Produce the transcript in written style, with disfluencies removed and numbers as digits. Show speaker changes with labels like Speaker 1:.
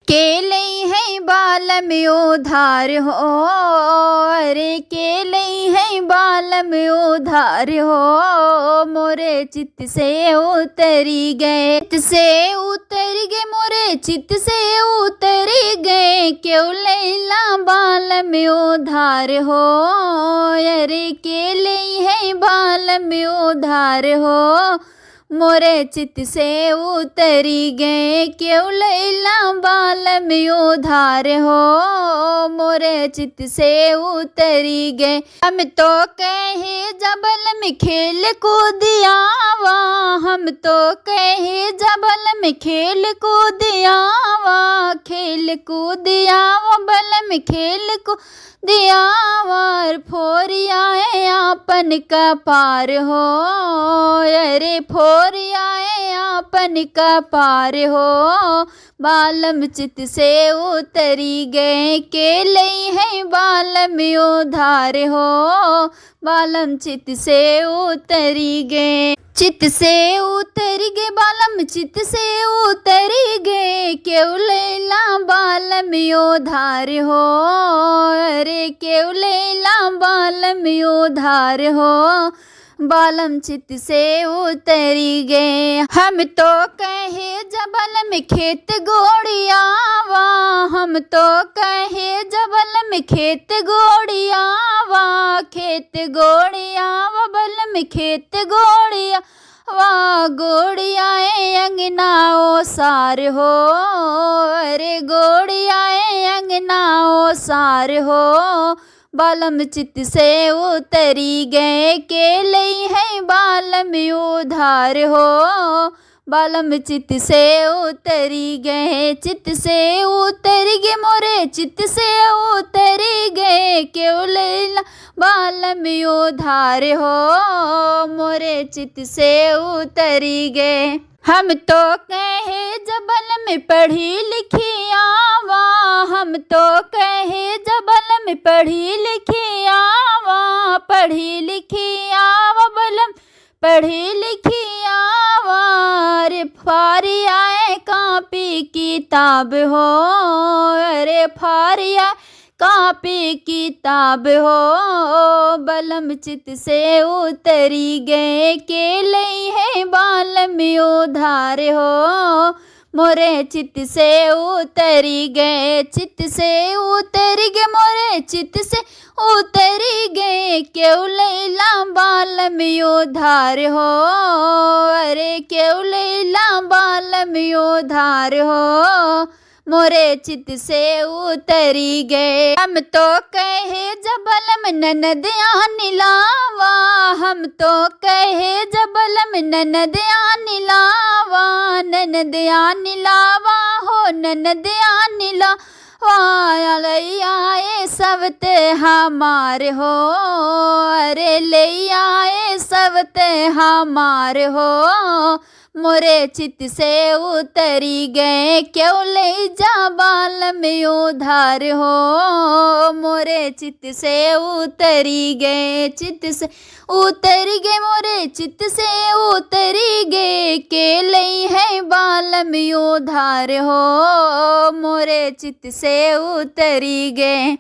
Speaker 1: केले है बाल में उधार हो, अरे केले है बाल में उधार हो। मोरे चित्त से उतरी गए, चित्त से उतर गए, मोरे चित्त से उतरी गए। क्यों लैला बाल में उधार हो, अरे केले है बाल में उधार हो। मोरे चित्त से उतरी गए, क्यों लैला बाल में उधार हो। मोरे चित्त से उतरी गए। हम तो कहे जबल में खेल कूद आवा, हम तो कहे जबल में खेल कूद आवा। खेल कूद आवा बल में खेल कूद आवा। फोरियाए आपन का पार हो, अरे फोरियाए आपन का पार हो। बालम चित्त से उतरी गए, केले है बाल में उधार हो। बालम चित्त से उतरी गए, चित्त से उतरी गए, बालम चित्त से उतरी गए। क्यों लैला बाल में उधार हो, अरे क्यों लैला बाल में उधार हो। बालम चित्त से उतरी गए। हम तो कहे जबल में खेत गोड़ियावा, हम तो कहे जबल में खेत गोड़ियावा। खेत गोड़ियावा बल में खेत गोड़िया वा। गोड़ियाए अंगना ओ सार हो, अरे गोड़ियाए अंगना ओ सार हो। बालम चित्त से उतरी गए, केले है बाल में उधार हो। बालम चित्त से उतरी गए, चित्त से उतरी गए, मोरे चित्त से उतरी गए। क्यों लैला बाल में उधार हो, मोरे चित्त से उतरी गए। हम तो कहे जबल में पढ़ी लिखी आवा, हम तो कहे जबल में पढ़ी लिखी आवा। पढ़ी लिखी आवा बलम पढ़ी लिखी आवा। अरे फारियाए कापी किताब हो, अरे फारिया कापी किताब हो। बलम चित्त से उतरी गए, केले है बाल में उधार हो। मोरे चित्त से उतरी गए, चित्त से उतरी गए, मोरे चित्त से उतरी गए। क्यों लैला बाल में उधार हो, अरे क्यों लैला बाल में उधार हो। मोरे चित्त से उतरी गए। हम तो कहे जबल में ननद आनिलावा, हम तो कहे जबल में ननद आनिलावा। ननद आनिलावा हो, ननद आनिलावा। आए सब ते हमार हो, अरे ले आए सब ते हमार हो। मोरे चित्त से उतरी गए, क्यों ले जा बाल में उधार हो। मोरे चित्त से उतरी गए, चित्त से उतरी गए, मोरे चित्त से उतरी गए। केले है बाल में उधार हो, मोरे चित्त से उतरी गए।